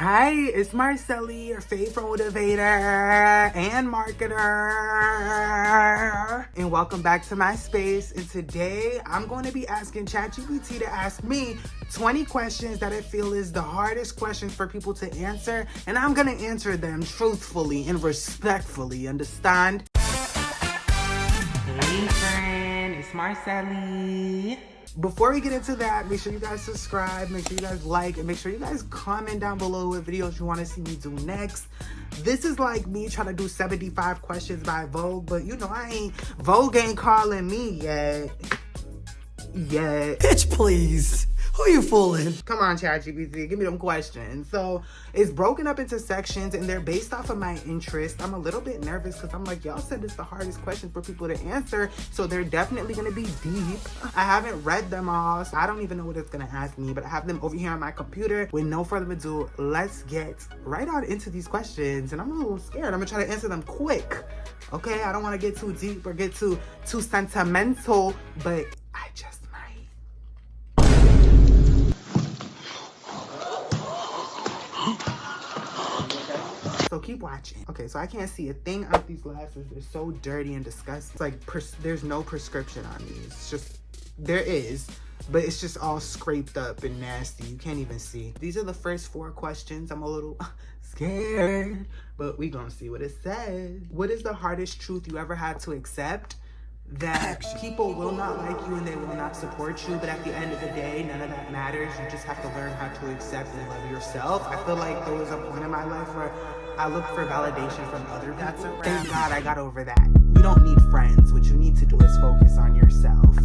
Hi, it's Marcellous, your favorite motivator and marketer. And welcome back to my space. And today I'm going to be asking Chat GPT to ask me 20 questions that I feel is the hardest questions for people to answer. And I'm going to answer them truthfully and respectfully. Understand? Heyy Fren, it's Marcellous. Before we get into that, make sure you guys subscribe, make sure you guys like, and make sure you guys comment down below what videos you want to see me do next. This is like me trying to do 75 questions by Vogue, but you know, Vogue ain't calling me yet. Bitch, please. Who you fooling? Come on, Chat GPT, give me them questions. So it's broken up into sections and they're based off of my interest. I'm a little bit nervous because I'm like, y'all said it's the hardest question for people to answer. So they're definitely gonna be deep. I haven't read them all, so I don't even know what it's gonna ask me, but I have them over here on my computer. With no further ado, let's get right on into these questions. And I'm a little scared. I'm gonna try to answer them quick. Okay, I don't wanna get too deep or get too sentimental, but I just might. So keep watching. Okay, so I can't see a thing out these glasses. They're so dirty and disgusting. It's like there's no prescription on these. It's just, there is, but it's just all scraped up and nasty. You can't even see. These are the first 4 questions. I'm a little scared, but we gonna see what it says. What is the hardest truth you ever had to accept? That people will not like you and they will not support you, but at the end of the day, none of that matters. You just have to learn how to accept and love yourself. I feel like there was a point in my life where I looked for validation from other people. Thank God I got over that. You don't need friends. What you need to do is focus on yourself.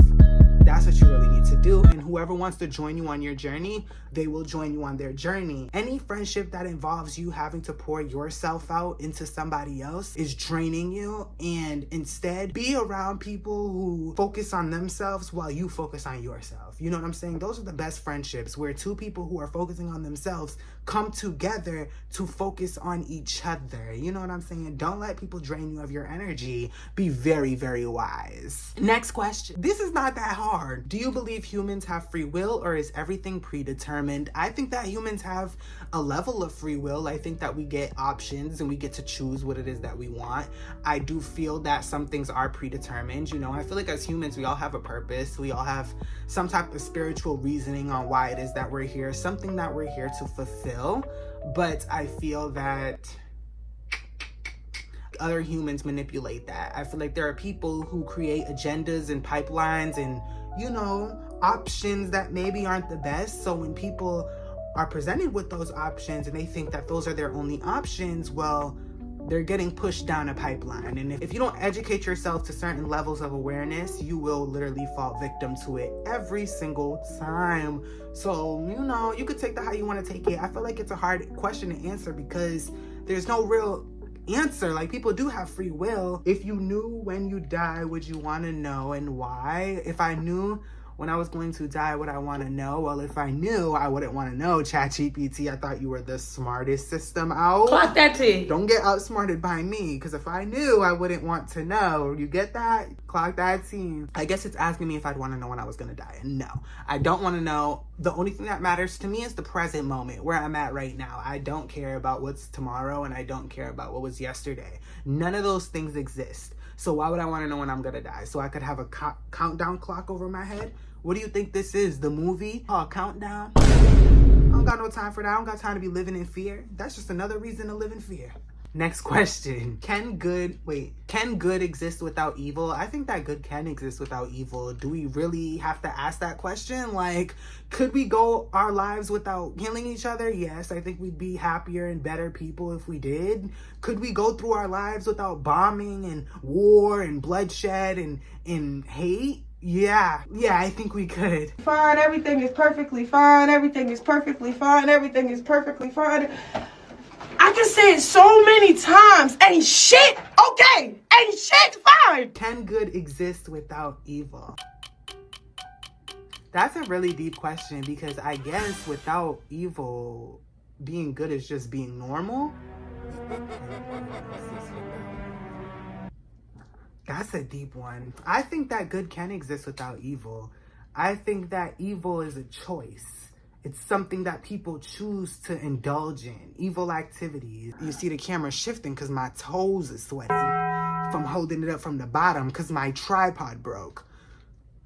That's what you really need to do. And whoever wants to join you on your journey, they will join you on their journey. Any friendship that involves you having to pour yourself out into somebody else is draining you. And instead, be around people who focus on themselves while you focus on yourself. You know what I'm saying? Those are the best friendships, where 2 people who are focusing on themselves come together to focus on each other. You know what I'm saying? Don't let people drain you of your energy. Be very, very wise. Next question. This is not that hard. Do you believe humans have free will, or is everything predetermined? I think that humans have a level of free will. I think that we get options and we get to choose what it is that we want. I do feel that some things are predetermined. You know, I feel like as humans, we all have a purpose. We all have some type of spiritual reasoning on why it is that we're here, something that we're here to fulfill. But I feel that other humans manipulate that. I feel like there are people who create agendas and pipelines and, you know, options that maybe aren't the best. So when people are presented with those options and they think that those are their only options, well, they're getting pushed down a pipeline. And if you don't educate yourself to certain levels of awareness, you will literally fall victim to it every single time. So, you know, you could take that how you want to take it. I feel like it's a hard question to answer because there's no real answer. Like, people do have free will. If you knew when you die, would you want to know, and why? If I knew when I was going to die, would I want to know? Well, if I knew, I wouldn't want to know. Chat GPT, I thought you were the smartest system out. Clock that T. Don't get outsmarted by me, because if I knew, I wouldn't want to know. You get that? Clock that T. I guess it's asking me if I'd want to know when I was going to die. And no, I don't want to know. The only thing that matters to me is the present moment, where I'm at right now. I don't care about what's tomorrow, and I don't care about what was yesterday. None of those things exist. So why would I want to know when I'm going to die? So I could have a countdown clock over my head? What do you think this is? The movie? Oh, Countdown? I don't got no time for that. I don't got time to be living in fear. That's just another reason to live in fear. Next question. Can good exist without evil? I think that good can exist without evil. Do we really have to ask that question? Like, could we go our lives without killing each other? Yes, I think we'd be happier and better people if we did. Could we go through our lives without bombing and war and bloodshed and hate? Yeah, I think we could. Fine, everything is perfectly fine. Everything is perfectly fine. Everything is perfectly fine. I can say it so many times. Ain't shit okay. Ain't shit fine. Can good exist without evil? That's a really deep question, because I guess without evil, being good is just being normal. That's a deep one. I think that good can exist without evil. I think that evil is a choice. It's something that people choose to indulge in. Evil activities. You see the camera shifting because my toes are sweating from holding it up from the bottom because my tripod broke.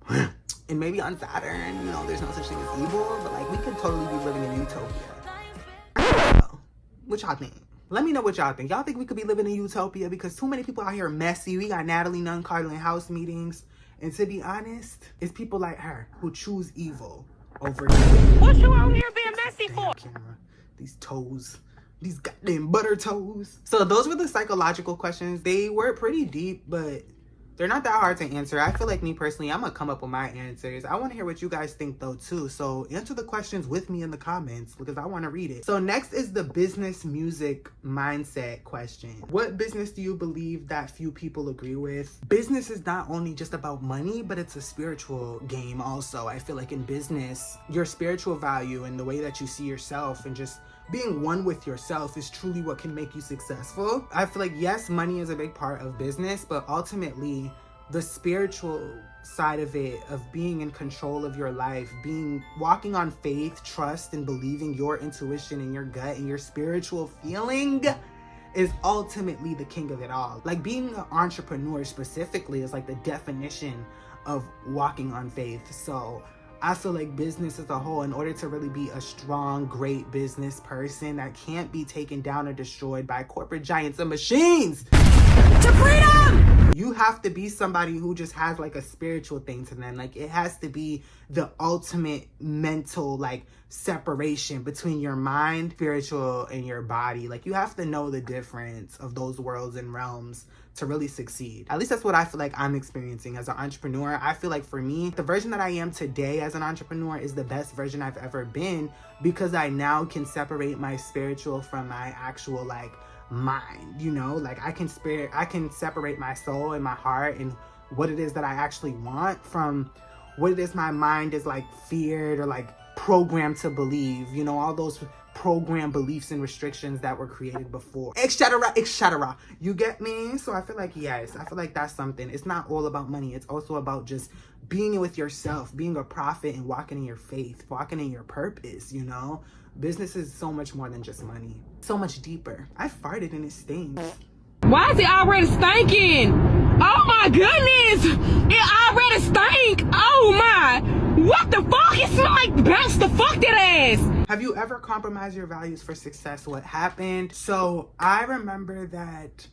And maybe on Saturn, you know, there's no such thing as evil, but like we could totally be living in utopia. I don't know. What y'all think? Let me know what y'all think. Y'all think we could be living in utopia? Because too many people out here are messy. We got Natalie Nunn Carter in house meetings. And to be honest, it's people like her who choose evil over good. What you out here being messy for? Camera. These toes. These goddamn butter toes. So those were the psychological questions. They were pretty deep, but they're not that hard to answer. I feel like me personally, I'm gonna come up with my answers. I want to hear what you guys think though too. So answer the questions with me in the comments because I want to read it. So next is the business music mindset question. What business do you believe that few people agree with? Business is not only just about money, but it's a spiritual game also. I feel like in business, your spiritual value and the way that you see yourself and just being one with yourself is truly what can make you successful. I feel like, yes, money is a big part of business, but ultimately the spiritual side of it, of being in control of your life, walking on faith, trust, and believing your intuition and your gut and your spiritual feeling is ultimately the king of it all. Like being an entrepreneur specifically is like the definition of walking on faith. So I feel like business as a whole, in order to really be a strong, great business person that can't be taken down or destroyed by corporate giants and machines, to freedom! You have to be somebody who just has like a spiritual thing to them. Like it has to be the ultimate mental like separation between your mind, spiritual, and your body. Like you have to know the difference of those worlds and realms to really succeed. At least that's what I feel like I'm experiencing as an entrepreneur. I feel like for me, the version that I am today as an entrepreneur is the best version I've ever been because I now can separate my spiritual from my actual like mind, you know? Like I can separate my soul and my heart and what it is that I actually want from what it is my mind is like feared or like programmed to believe, you know, all those program beliefs and restrictions that were created before, etc. You get me? So I feel like, yes, I feel like that's something. It's not all about money. It's also about just being with yourself, being a prophet and walking in your faith, walking in your purpose, you know? Business is so much more than just money. So much deeper. I farted and it stinks. Why is it already stinking? Oh my goodness! It already stink! Oh my! What the fuck? It smell like bounce the fuck that ass! Have you ever compromised your values for success? What happened? So I remember that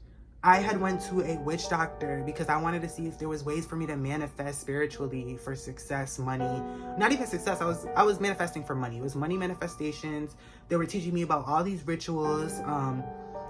I had went to a witch doctor because I wanted to see if there was ways for me to manifest spiritually for success, money. Not even success, I was manifesting for money. It was money manifestations. They were teaching me about all these rituals,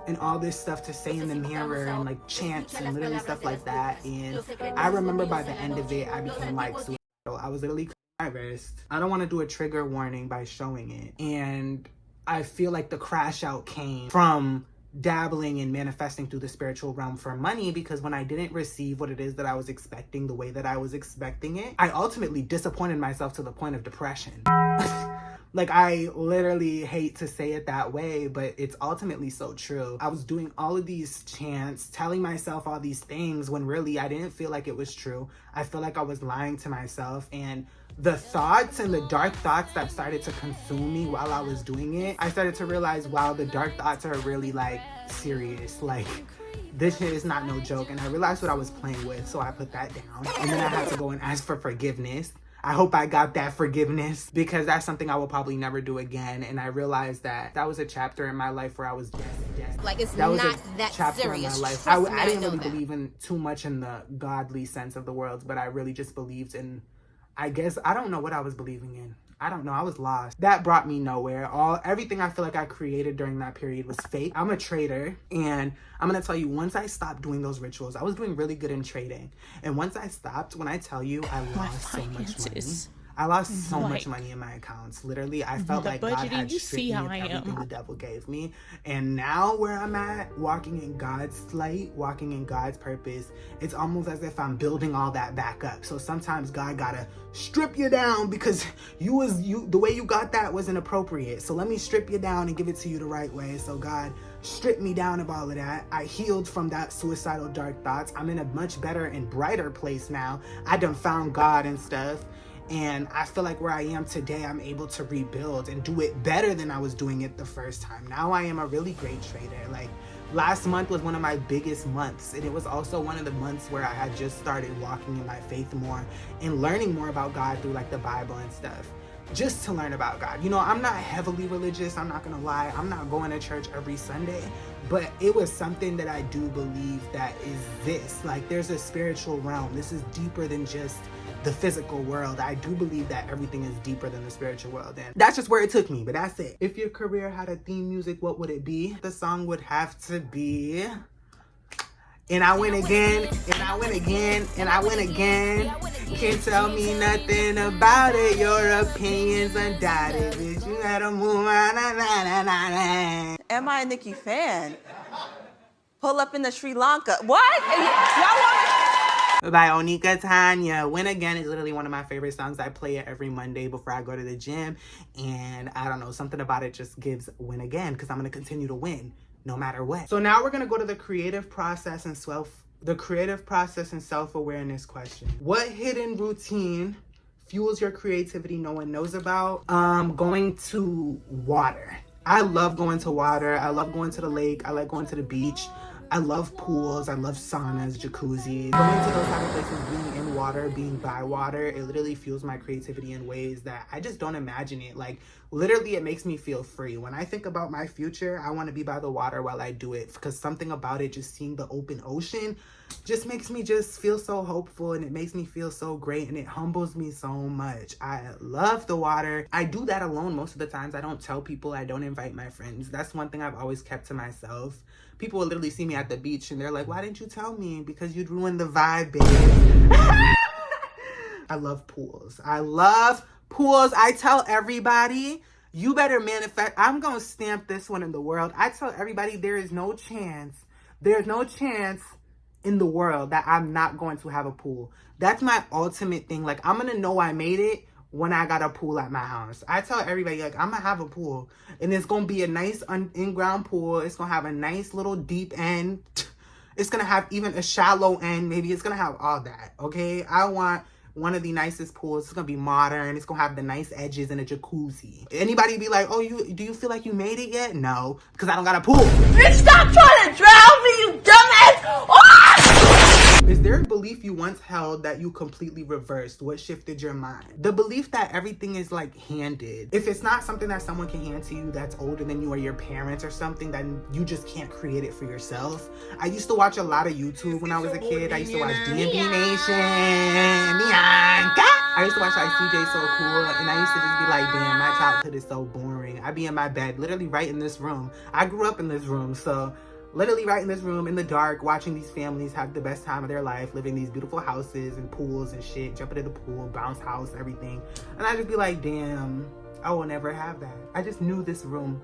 and all this stuff to say in the mirror and like chants and literally stuff like that. And I remember by the end of it, I became like suicidal. I was literally my wrist. I don't want to do a trigger warning by showing it. And I feel like the crash out came from dabbling and manifesting through the spiritual realm for money, because when I didn't receive what it is that I was expecting the way that I was expecting it, I ultimately disappointed myself to the point of depression. Like, I literally hate to say it that way, but it's ultimately so true. I was doing all of these chants, telling myself all these things when really I didn't feel like it was true. I feel like I was lying to myself, and the thoughts and the dark thoughts that started to consume me while I was doing it, I started to realize, wow, the dark thoughts are really like serious. Like, this shit is not no joke. And I realized what I was playing with, so I put that down. And then I had to go and ask for forgiveness. I hope I got that forgiveness, because that's something I will probably never do again. And I realized that that was a chapter in my life where I was dead. Like, it's that was not a that chapter serious. in my life. Trust me, I didn't know really that. believe in too much in the godly sense of the world, but I really just believed in, I guess, I don't know what I was believing in. I don't know. I was lost. That brought me nowhere. Everything I feel like I created during that period was fake. I'm a trader, and I'm going to tell you, once I stopped doing those rituals, I was doing really good in trading. And once I stopped, when I tell you, I lost so much money. I lost so much money in my accounts. Literally, I felt like God had stripped me of everything the devil gave me. And now where I'm at, walking in God's light, walking in God's purpose, it's almost as if I'm building all that back up. So sometimes God gotta strip you down because the way you got that wasn't appropriate. So let me strip you down and give it to you the right way. So God stripped me down of all of that. I healed from that suicidal dark thoughts. I'm in a much better and brighter place now. I done found God and stuff. And I feel like where I am today, I'm able to rebuild and do it better than I was doing it the first time. Now I am a really great trader. Like, last month was one of my biggest months, and it was also one of the months where I had just started walking in my faith more and learning more about God through like the Bible and stuff, just to learn about God. You know, I'm not heavily religious, I'm not gonna lie. I'm not going to church every Sunday, but it was something that I do believe that is this. Like, there's a spiritual realm. This is deeper than just the physical world. I do believe that everything is deeper than the spiritual world, and that's just where it took me, but that's it. If your career had a theme music, what would it be? The song would have to be And I win again, and I win again, and I win again. Can't tell me nothing about it, your opinion's undoubted. Bitch, you gotta move on. Am I a Nicki fan? Pull up in the Sri Lanka. What? Y'all want By Onika Tanya. Win Again is literally one of my favorite songs. I play it every Monday before I go to the gym. And I don't know, something about it just gives win again, because I'm going to continue to win no matter what. So now we're going to go to the creative process and self-awareness question. What hidden routine fuels your creativity no one knows about? Going to water. I love going to water. I love going to the lake. I like going to the beach. I love pools. I love saunas, jacuzzis. Going to those type of places, being in water, being by water, it literally fuels my creativity in ways that I just don't imagine it. Like, literally, it makes me feel free. When I think about my future, I want to be by the water while I do it, because something about it, just seeing the open ocean, just makes me just feel so hopeful, and it makes me feel so great, and it humbles me so much. I love the water. I do that alone most of the times. I don't tell people. I don't invite my friends. That's one thing I've always kept to myself. People will literally see me at the beach and they're like, why didn't you tell me? Because you'd ruin the vibe, babe. I love pools. I love pools. I tell everybody, you better manifest. I'm going to stamp this one in the world. I tell everybody there's no chance in the world that I'm not going to have a pool. That's my ultimate thing. Like, I'm going to know I made it when I got a pool at my house. I tell everybody, like, I'm gonna have a pool, and it's gonna be a nice in-ground pool. It's gonna have a nice little deep end. It's gonna have even a shallow end. Maybe it's gonna have all that, okay? I want one of the nicest pools. It's gonna be modern. It's gonna have the nice edges and a jacuzzi. Anybody be like, oh, do you feel like you made it yet? No, because I don't got a pool. Bitch, stop trying to drown me, you dumbass! Is there a belief you once held that you completely reversed? What shifted your mind? The belief that everything is like handed. If it's not something that someone can hand to you that's older than you or your parents or something, then you just can't create it for yourself. I used to watch a lot of YouTube when I was a kid. I used to watch DMB Nation, I used to watch like CJ So Cool, and I used to just be like, damn, my childhood is so boring. I'd be in my bed, literally right in this room. I grew up in this room, so literally right in this room in the dark, watching these families have the best time of their life, living these beautiful houses and pools and shit, jumping in the pool, bounce house, everything. And I just be like, damn, I will never have that. I just knew this room.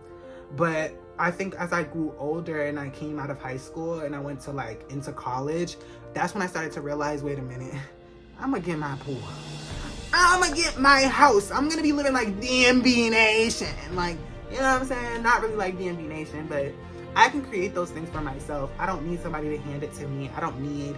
But I think as I grew older and I came out of high school and I went to like into college, that's when I started to realize, wait a minute, I'm gonna get my pool. I'm gonna get my house. I'm gonna be living like DMB Nation. Like, you know what I'm saying? Not really like DMB Nation, but I can create those things for myself. I don't need somebody to hand it to me. I don't need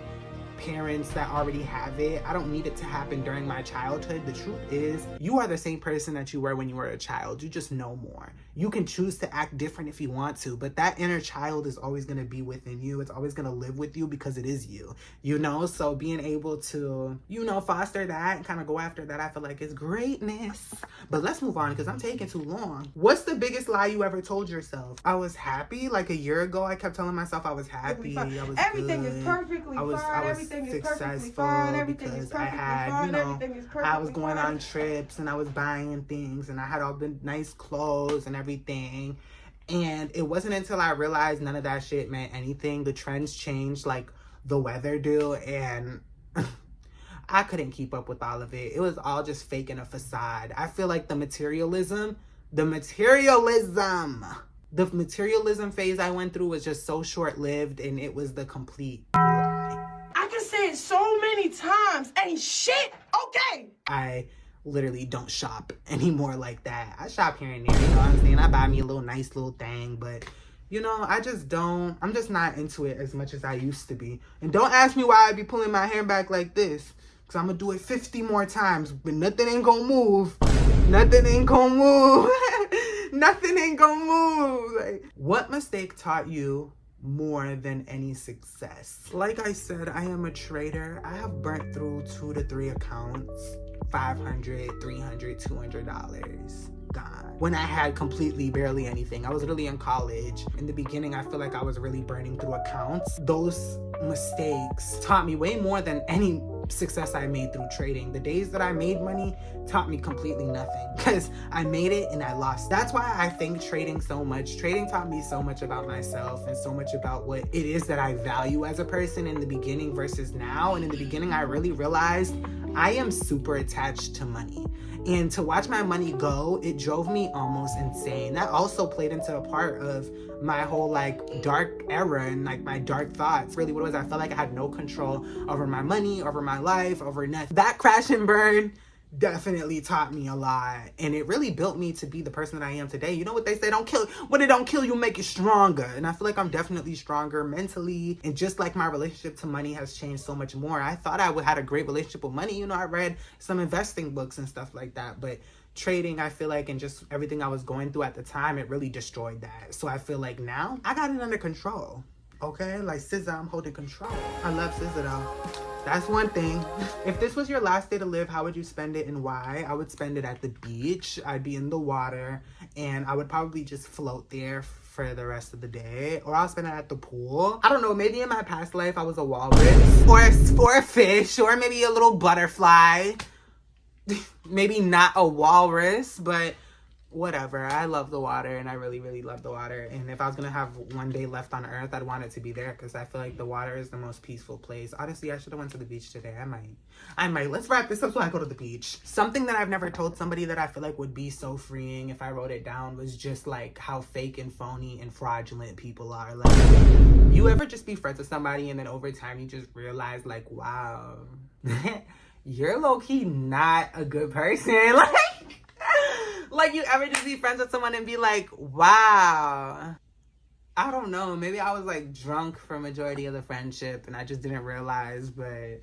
parents that already have it. I don't need it to happen during my childhood. The truth is, you are the same person that you were when you were a child. You just know more. You can choose to act different if you want to, but that inner child is always going to be within you. It's always going to live with you because it is you, you know? So being able to, you know, foster that and kind of go after that, I feel like is greatness. But let's move on because I'm taking too long. What's the biggest lie you ever told yourself? I was happy. Like a year ago, I kept telling myself I was happy. I was everything good. is perfectly fine. Everything is perfectly fine. Everything is perfectly fine. You know, everything is perfectly I was going fine. on trips and I was buying things and I had all the nice clothes and everything. And it wasn't until I realized none of that shit meant anything. The trends changed like the weather do, and I couldn't keep up with all of it. It was all just fake and a facade. I feel like the materialism phase I went through was just so short-lived, and it was the complete lie. I can say it so many times. Ain't shit okay. I literally don't shop anymore like that. I shop here and there, you know what I'm saying? I buy me a nice little thing, but you know, I'm just not into it as much as I used to be. And don't ask me why I be pulling my hair back like this. Because I'm going to do it 50 more times, but nothing ain't going to move. Nothing ain't going to move. Nothing ain't going to move. Like, what mistake taught you more than any success? Like I said, I am a trader. I have burnt through 2 to 3 accounts, $500, $300, $200 gone. When I had completely barely anything. I was really in college. In the beginning, I feel like I was really burning through accounts. Those mistakes taught me way more than any success I made through trading. The days that I made money taught me completely nothing because I made it and I lost. That's why I think trading so much. Trading taught me so much about myself and so much about what it is that I value as a person in the beginning versus now. And in the beginning, I really realized I am super attached to money. And to watch my money go, it drove me almost insane. That also played into a part of my whole like dark era and like my dark thoughts. Really what it was, I felt like I had no control over my money, over my life, over nothing. That crash and burn definitely taught me a lot. And it really built me to be the person that I am today. You know what they say, when it don't kill you, make it stronger. And I feel like I'm definitely stronger mentally. And just like my relationship to money has changed so much more. I thought I had a great relationship with money. You know, I read some investing books and stuff like that. But trading, I feel like, and just everything I was going through at the time, it really destroyed that. So I feel like now I got it under control. Okay, like SZA, I'm holding control. I love SZA though. That's one thing. If this was your last day to live, how would you spend it and why? I would spend it at the beach. I'd be in the water and I would probably just float there for the rest of the day. Or I'll spend it at the pool. I don't know, maybe in my past life I was a walrus or a fish or maybe a little butterfly. Maybe not a walrus, but whatever. I love the water and I really, really love the water. And if I was gonna have one day left on earth, I'd want it to be there because I feel like the water is the most peaceful place. Honestly, I should have went to the beach today. I might. Let's wrap this up so I go to the beach. Something that I've never told somebody that I feel like would be so freeing if I wrote it down was just like how fake and phony and fraudulent people are. Like, you ever just be friends with somebody and then over time you just realize like, wow, you're low-key not a good person. Like, you ever just be friends with someone and be like, wow, I don't know, maybe I was like drunk for majority of the friendship and I just didn't realize, but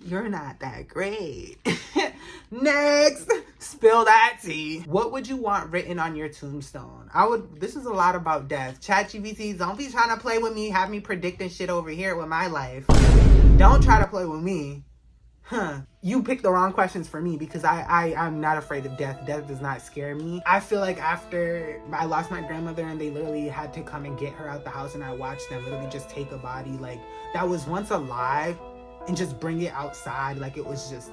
you're not that great. Next, spill that tea. What would you want written on your tombstone? This is a lot about death. Chat GPT, don't be trying to play with me, have me predicting shit over here with my life. Don't try to play with me. You picked the wrong questions for me because I'm not afraid of death. Death does not scare me. I feel like after I lost my grandmother and they literally had to come and get her out the house and I watched them literally just take a body like that was once alive and just bring it outside like it was just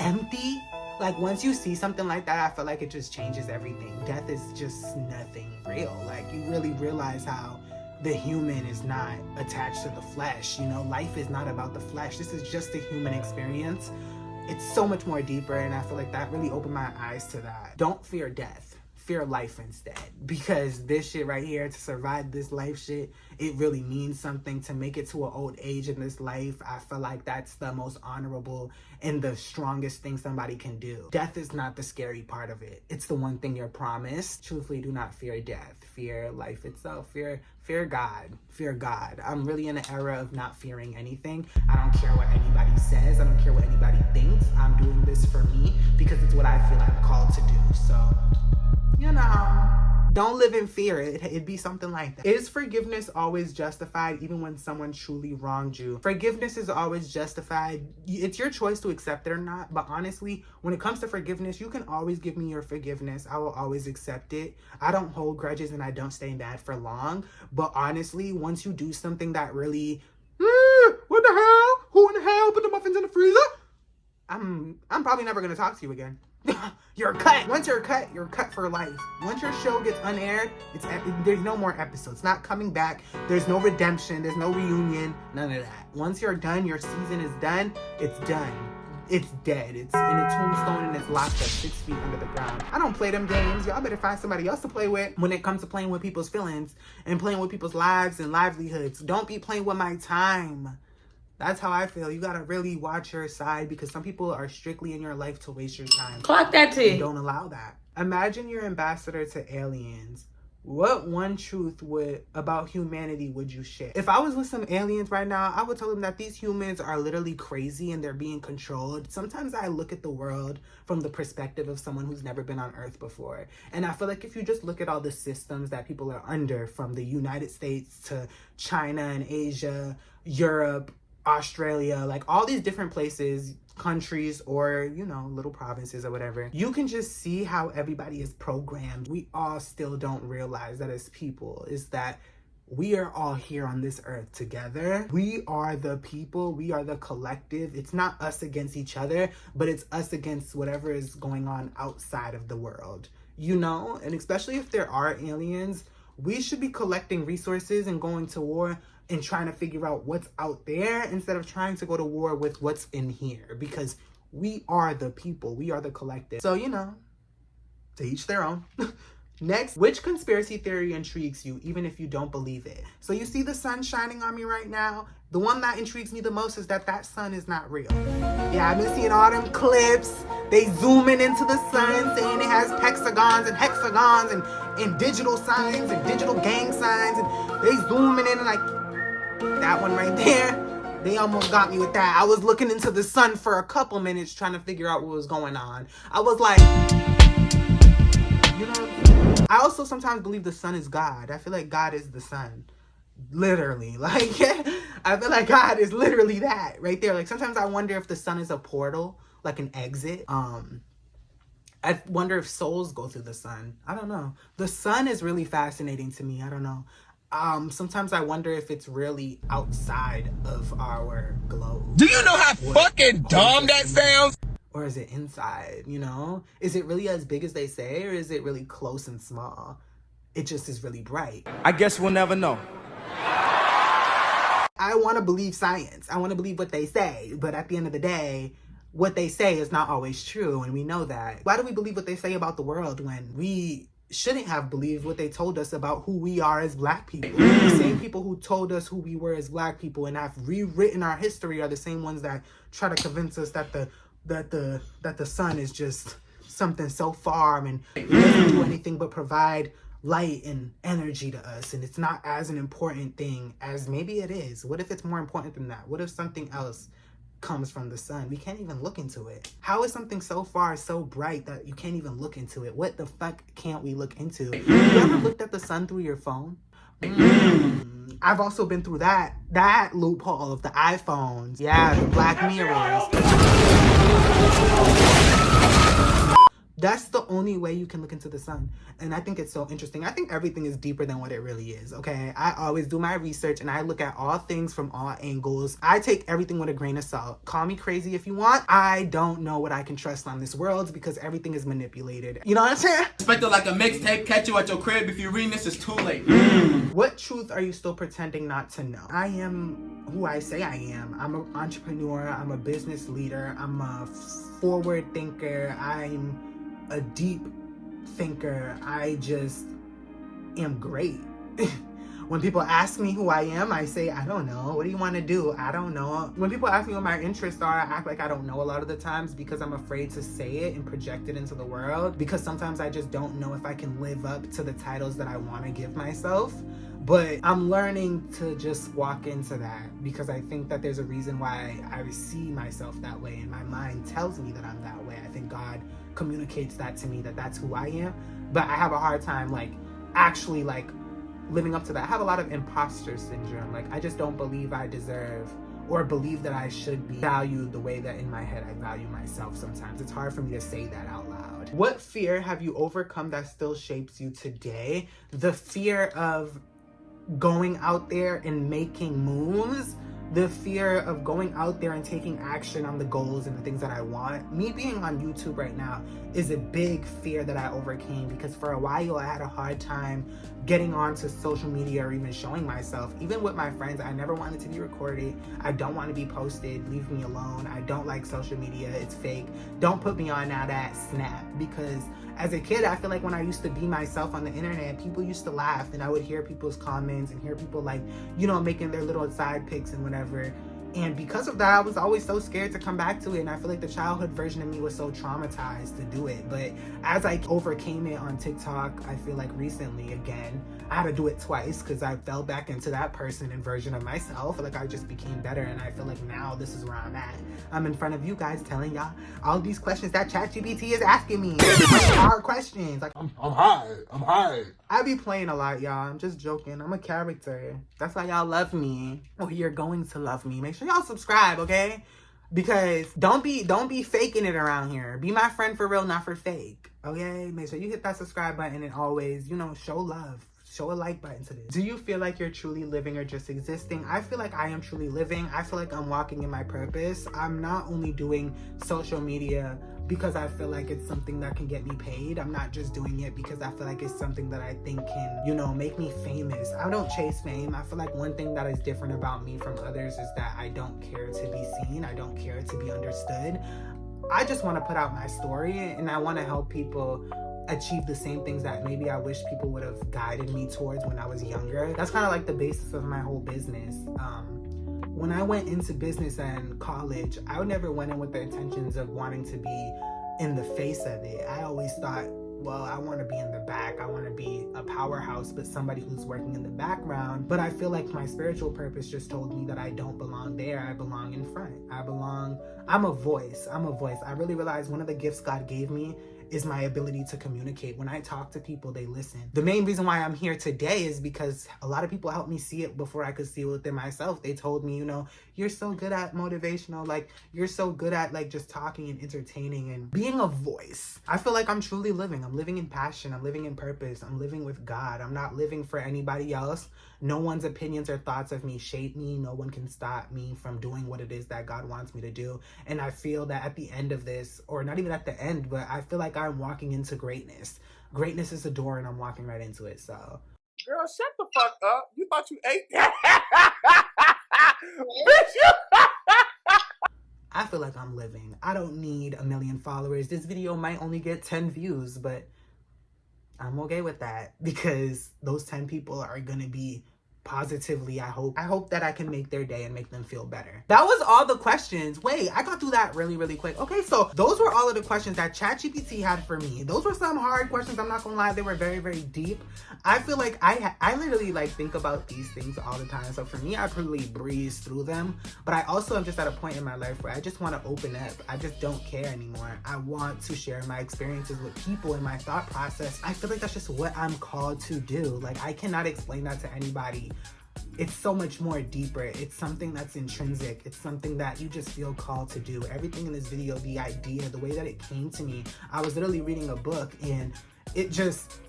empty. Like once you see something like that, I feel like it just changes everything. Death is just nothing real. Like you really realize how the human is not attached to the flesh. You know, life is not about the flesh. This is just a human experience. It's so much more deeper, and I feel like that really opened my eyes to that. Don't fear death. Fear life instead. Because this shit right here, to survive this life shit, it really means something. To make it to an old age in this life, I feel like that's the most honorable and the strongest thing somebody can do. Death is not the scary part of it. It's the one thing you're promised. Truthfully, do not fear death. Fear life itself. Fear God. Fear God. I'm really in an era of not fearing anything. I don't care what anybody says. I don't care what anybody thinks. I'm doing this for me because it's what I feel I'm called to do. So, you know, don't live in fear. It'd be something like that. Is forgiveness always justified even when someone truly wronged you? Forgiveness is always justified. It's your choice to accept it or not. But honestly, when it comes to forgiveness, you can always give me your forgiveness. I will always accept it. I don't hold grudges and I don't stay mad for long. But honestly, once you do something that really, what the hell? Who in the hell put the muffins in the freezer? I'm probably never going to talk to you again. You're cut. Once you're cut for life. Once your show gets unaired, there's no more episodes. It's not coming back. There's no redemption. There's no reunion. None of that. Once you're done, your season is done. It's done. It's dead. It's in a tombstone and it's locked up 6 feet under the ground. I don't play them games. Y'all better find somebody else to play with when it comes to playing with people's feelings and playing with people's lives and livelihoods. Don't be playing with my time. That's how I feel. You gotta really watch your side because some people are strictly in your life to waste your time. Clock that T. Don't allow that. Imagine you're ambassador to aliens. what one truth about humanity would you share? If I was with some aliens right now, I would tell them that these humans are literally crazy and they're being controlled. Sometimes I look at the world from the perspective of someone who's never been on Earth before. And I feel like if you just look at all the systems that people are under, from the United States to China and Asia, Europe, Australia, like all these different places, countries, or little provinces or whatever, you can just see how everybody is programmed. We all still don't realize that as people is that we are all here on this earth together. We are the people, we are the collective. It's not us against each other, but it's us against whatever is going on outside of the world, and especially if there are aliens, we should be collecting resources and going to war and trying to figure out what's out there instead of trying to go to war with what's in here, because we are the people, we are the collective. So, to each their own. Next, which conspiracy theory intrigues you, even if you don't believe it? So you see the sun shining on me right now? The one that intrigues me the most is that sun is not real. Yeah, I've been seeing all them clips. They zooming into the sun, saying it has hexagons and digital signs and digital gang signs, and they zooming in and like, that one right there, they almost got me with that. I was looking into the sun for a couple minutes trying to figure out what was going on. I was like, I also sometimes believe the sun is God. I feel like God is the sun. Literally. Like, I feel like God is literally that right there. Like, sometimes I wonder if the sun is a portal, like an exit. I wonder if souls go through the sun. I don't know. The sun is really fascinating to me. I don't know. Sometimes I wonder if it's really outside of our globe. Do you know how fucking dumb that sounds? Or is it inside, Is it really as big as they say, or is it really close and small? It just is really bright. I guess we'll never know. I want to believe science. I want to believe what they say. But at the end of the day, what they say is not always true, and we know that. Why do we believe what they say about the world when we shouldn't have believed what they told us about who we are as Black people? The same people who told us who we were as Black people and have rewritten our history are the same ones that try to convince us that the sun is just something so far and it doesn't do anything but provide light and energy to us, and it's not as an important thing as maybe it is. What if it's more important than that? What if something else comes from the sun? We can't even look into it. How is something so far so bright that you can't even look into it? What the fuck can't we look into? You ever looked at the sun through your phone? I've also been through that loophole of the iPhones. Yeah, the Black Mirrors. That's the only way you can look into the sun. And I think it's so interesting. I think everything is deeper than what it really is, okay? I always do my research and I look at all things from all angles. I take everything with a grain of salt. Call me crazy if you want. I don't know what I can trust on this world because everything is manipulated. You know what I'm saying? Expect it like a mixtape, catch you at your crib. If you're reading this, it's too late. What truth are you still pretending not to know? I am who I say I am. I'm an entrepreneur. I'm a business leader. I'm a forward thinker. I'm a deep thinker. I just am great. When people ask me who I am, I say, I don't know. What do you want to do? I don't know. When people ask me what my interests are, I act like I don't know a lot of the times because I'm afraid to say it and project it into the world, because sometimes I just don't know if I can live up to the titles that I want to give myself. But I'm learning to just walk into that because I think that there's a reason why I see myself that way and my mind tells me that I'm that way. I think God communicates that to me, that that's who I am. But I have a hard time actually living up to that. I have a lot of imposter syndrome. I just don't believe I deserve or believe that I should be valued the way that in my head I value myself sometimes. It's hard for me to say that out loud. What fear have you overcome that still shapes you today? The fear of going out there and making moves, the fear of going out there and taking action on the goals and the things that I want. Me being on YouTube right now is a big fear that I overcame because for a while I had a hard time getting onto social media or even showing myself. Even with my friends, I never wanted to be recorded. I don't want to be posted. Leave me alone. I don't like social media. It's fake. Don't put me on now that Snap, because as a kid, I feel like when I used to be myself on the internet, people used to laugh and I would hear people's comments and hear people making their little side pics and whatever. And because of that, I was always so scared to come back to it. And I feel like the childhood version of me was so traumatized to do it. But as I overcame it on TikTok, I feel like recently, again, I had to do it twice because I fell back into that person and version of myself. Like I just became better. And I feel like now this is where I'm at. I'm in front of you guys telling y'all all these questions that Chat GPT is asking me. Hard questions. Like I'm high. I be playing a lot, y'all. I'm just joking. I'm a character. That's why y'all love me. Or you're going to love me. Make sure y'all subscribe, okay? Because don't be faking it around here. Be my friend for real, not for fake. Okay? Make sure you hit that subscribe button and always, you know, show love. Show a like button to this. Do you feel like you're truly living or just existing? I feel like I am truly living. I feel like I'm walking in my purpose. I'm not only doing social media because I feel like it's something that can get me paid. I'm not just doing it because I feel like it's something that I think can, you know, make me famous. I don't chase fame. I feel like one thing that is different about me from others is that I don't care to be seen. I don't care to be understood. I just want to put out my story and I want to help people achieve the same things that maybe I wish people would have guided me towards when I was younger. That's kind of like the basis of my whole business. When I went into business and college, I never went in with the intentions of wanting to be in the face of it. I always thought, well, I want to be in the back. I want to be a powerhouse, but somebody who's working in the background. But I feel like my spiritual purpose just told me that I don't belong there. I belong in front. I'm a voice. I really realized one of the gifts God gave me is my ability to communicate. When I talk to people, they listen. The main reason why I'm here today is because a lot of people helped me see it before I could see it within myself. They told me, you know, you're so good at motivational, like you're so good at like just talking and entertaining and being a voice. I feel like I'm truly living. I'm living in passion. I'm living in purpose. I'm living with God. I'm not living for anybody else. No one's opinions or thoughts of me shape me. No one can stop me from doing what it is that God wants me to do. And I feel that at the end of this, or not even at the end, but I feel like I'm walking into greatness. Greatness is a door and I'm walking right into it, so. Girl, shut the fuck up. You thought you ate that? Bitch, I feel like I'm living. I don't need 1 million followers. This video might only get 10 views, but I'm okay with that because those 10 people are gonna be positively, I hope that I can make their day and make them feel better. That was all the questions. Wait, I got through that really quick. Okay, so those were all of the questions that Chat GPT had for me. Those were some hard questions. I'm not gonna lie, they were very deep. I feel like I literally like think about these things all the time. So for me, I probably breeze through them. But I also am just at a point in my life where I just want to open up. I just don't care anymore. I want to share my experiences with people and my thought process. I feel like that's just what I'm called to do. Like I cannot explain that to anybody. It's so much more deeper. It's something that's intrinsic. It's something that you just feel called to do. Everything in this video, the idea, the way that it came to me, I was literally reading a book and it just,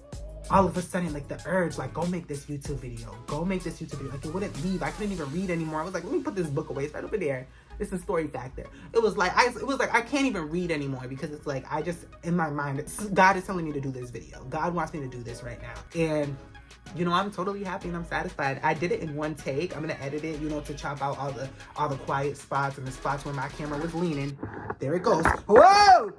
all of a sudden, like the urge, like go make this YouTube video. Go make this YouTube video. Like it wouldn't leave. I couldn't even read anymore. I was like, let me put this book away. It's right over there. It's a story factor. It was like I can't even read anymore because it's like, I just, in my mind, God is telling me to do this video. God wants me to do this right now. And you know, I'm totally happy and I'm satisfied. I did it in one take. I'm gonna edit it, you know, to chop out all the quiet spots and the spots where my camera was leaning. There it goes. Whoa!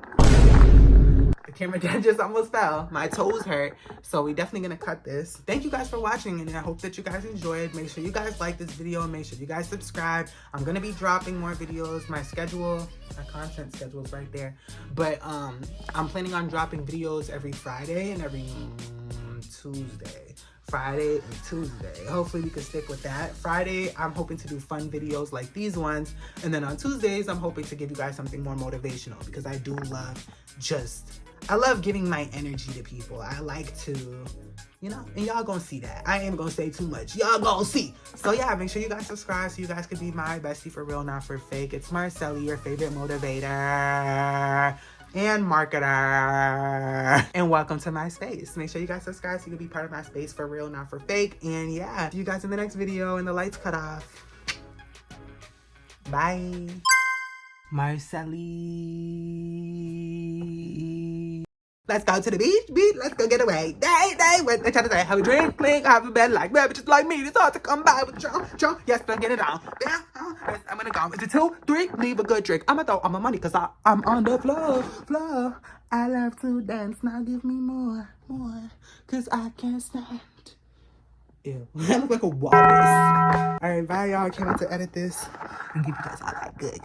The camera just almost fell. My toes hurt. So we definitely gonna cut this. Thank you guys for watching and I hope that you guys enjoyed. Make sure you guys like this video and make sure you guys subscribe. I'm gonna be dropping more videos. My content schedule is right there. But I'm planning on dropping videos every Friday and every Tuesday. Friday and Tuesday. Hopefully we can stick with that. Friday, I'm hoping to do fun videos like these ones. And then on Tuesdays, I'm hoping to give you guys something more motivational because I do love I love giving my energy to people. I like to, you know, and y'all gonna see that. I ain't gonna say too much. Y'all gonna see. So yeah, make sure you guys subscribe so you guys can be my bestie for real, not for fake. It's Marcellous, your favorite motivator and marketer. And welcome to my space. Make sure you guys subscribe so you can be part of my space for real, not for fake. And yeah, see you guys in the next video and the lights cut off. Bye. Marcellous. Let's go to the beach, let's go get away. Day, what they try to say, have a drink, clink, have a bed like that, but just like me, it's hard to come by with Joe, yes, let's get it on. Yeah, yes, I'm gonna go. Is it 2, 3? Leave a good drink. I'ma throw all my money, cause I'm on the floor. I love to dance, now give me more, cause I can't stand. Ew, I look like a walrus. All right, bye y'all, I can't wait to edit this. because I like good.